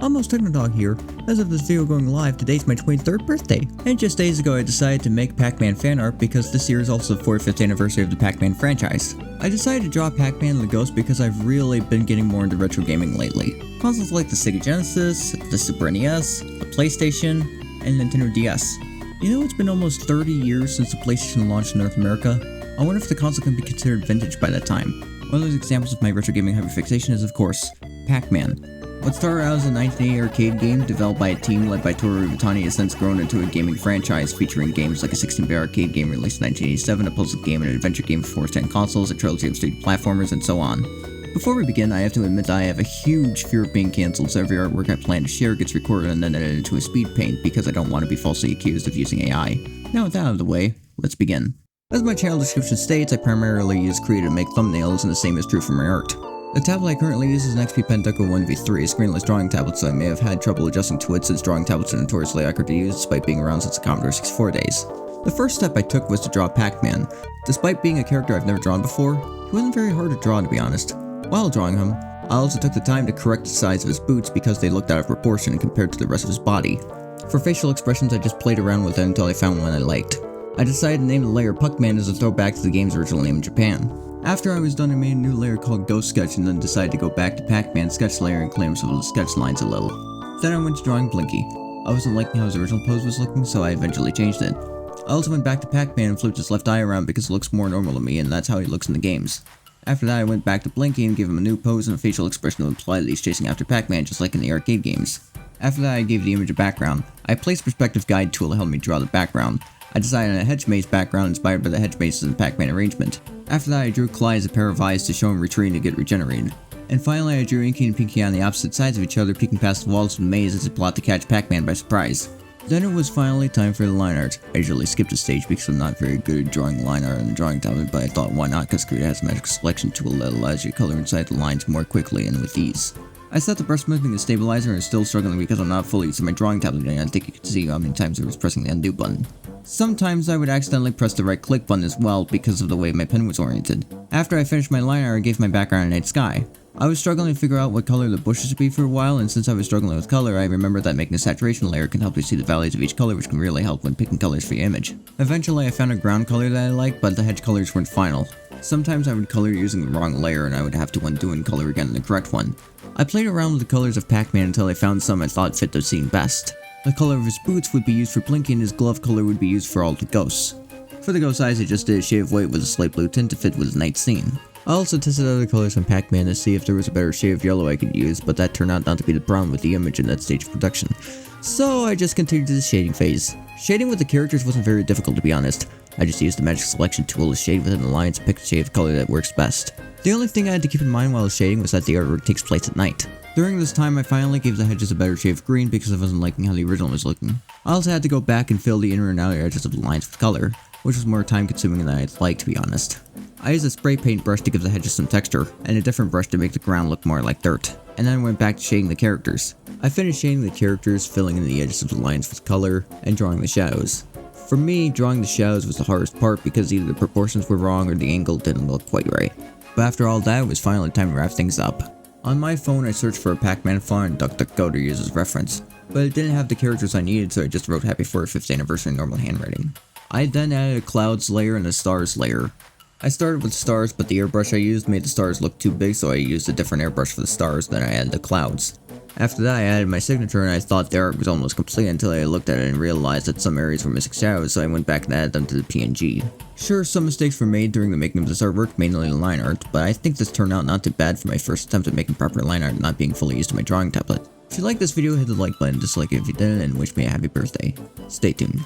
Almost Technodog here. As of this video going live, today's my 23rd birthday, and just days ago I decided to make Pac-Man fan art because this year is also the 45th anniversary of the Pac-Man franchise. I decided to draw Pac-Man and the Ghost because I've really been getting more into retro gaming lately. Consoles like the Sega Genesis, the Super NES, the PlayStation, and Nintendo DS. You know, it's been almost 30 years since the PlayStation launched in North America. I wonder if the console can be considered vintage by that time. One of those examples of my retro gaming hyperfixation is, of course, Pac-Man. What started out as a 1980 arcade game developed by a team led by Toru Iwatani has since grown into a gaming franchise featuring games like a 16-bit arcade game released in 1987, a puzzle game, and an adventure game for 4-10 consoles, a trilogy of 3D platformers, and so on. Before we begin, I have to admit that I have a huge fear of being cancelled, so every artwork I plan to share gets recorded and then edited into a speed paint because I don't want to be falsely accused of using AI. Now with that out of the way, let's begin. As my channel description states, I primarily use Krita to make thumbnails, and the same is true for my art. The tablet I currently use is an XP Pen Deco 1v3, a screenless drawing tablet, so I may have had trouble adjusting to it since drawing tablets are notoriously awkward to use despite being around since the Commodore 64 days. The first step I took was to draw Pac-Man. Despite being a character I've never drawn before, he wasn't very hard to draw, to be honest. While drawing him, I also took the time to correct the size of his boots because they looked out of proportion compared to the rest of his body. For facial expressions, I just played around with it until I found one I liked. I decided to name the layer Puckman as a throwback to the game's original name in Japan. After I was done, I made a new layer called Ghost Sketch and then decided to go back to Pac-Man sketch layer and claim some of the sketch lines a little. Then I went to drawing Blinky. I wasn't liking how his original pose was looking, so I eventually changed it. I also went back to Pac-Man and flipped his left eye around because it looks more normal to me and that's how he looks in the games. After that I went back to Blinky and gave him a new pose and a facial expression that implied that he's chasing after Pac-Man just like in the arcade games. After that I gave the image a background. I placed perspective guide tool to help me draw the background. I decided on a hedge maze background inspired by the hedge mazes in the Pac-Man arrangement. After that I drew Clyde as a pair of eyes to show him retreating to get regenerated. And finally I drew Inky and Pinky on the opposite sides of each other, peeking past the walls of the maze as they plot to catch Pac-Man by surprise. Then it was finally time for the line art. I usually skipped a stage because I'm not very good at drawing line art on the drawing tablet, but I thought why not, because Krita has a magic selection tool that allows you to color inside the lines more quickly and with ease. I set the brush smoothing to stabilizer and is still struggling because I'm not fully using my drawing tablet and I think you can see how many times I was pressing the undo button. Sometimes I would accidentally press the right click button as well because of the way my pen was oriented. After I finished my line art, I gave my background a night sky. I was struggling to figure out what color the bushes should be for a while, and since I was struggling with color, I remembered that making a saturation layer can help you see the values of each color, which can really help when picking colors for your image. Eventually I found a ground color that I liked, but the hedge colors weren't final. Sometimes I would color using the wrong layer and I would have to undo and color again the correct one. I played around with the colors of Pac-Man until I found some I thought fit the scene best. The color of his boots would be used for Blinky and his glove color would be used for all the ghosts. For the ghost eyes I just did a shade of white with a slate blue tint to fit with the night scene. I also tested other colors on Pac-Man to see if there was a better shade of yellow I could use, but that turned out not to be the problem with the image in that stage of production. So I just continued to the shading phase. Shading with the characters wasn't very difficult, to be honest. I just used the magic selection tool to shade within the lines and pick the shade of color that works best. The only thing I had to keep in mind while shading was that the artwork takes place at night. During this time I finally gave the hedges a better shade of green because I wasn't liking how the original was looking. I also had to go back and fill the inner and outer edges of the lines with color, which was more time consuming than I'd like, to be honest. I used a spray paint brush to give the hedges some texture, and a different brush to make the ground look more like dirt, and then went back to shading the characters. I finished shading the characters, filling in the edges of the lines with color, and drawing the shadows. For me, drawing the shadows was the hardest part because either the proportions were wrong or the angle didn't look quite right. But after all that, it was finally time to wrap things up. On my phone I searched for a Pac-Man font and DuckDuckGo to use as reference, but it didn't have the characters I needed, so I just wrote Happy 45th Anniversary in normal handwriting. I then added a clouds layer and a stars layer. I started with stars, but the airbrush I used made the stars look too big, so I used a different airbrush for the stars, then I added the clouds. After that I added my signature and I thought the art was almost complete until I looked at it and realized that some areas were missing shadows, so I went back and added them to the PNG. Sure, some mistakes were made during the making of this artwork, mainly the line art, but I think this turned out not too bad for my first attempt at making proper line art not being fully used in my drawing tablet. If you liked this video, hit the like button, dislike it if you didn't, and wish me a happy birthday. Stay tuned.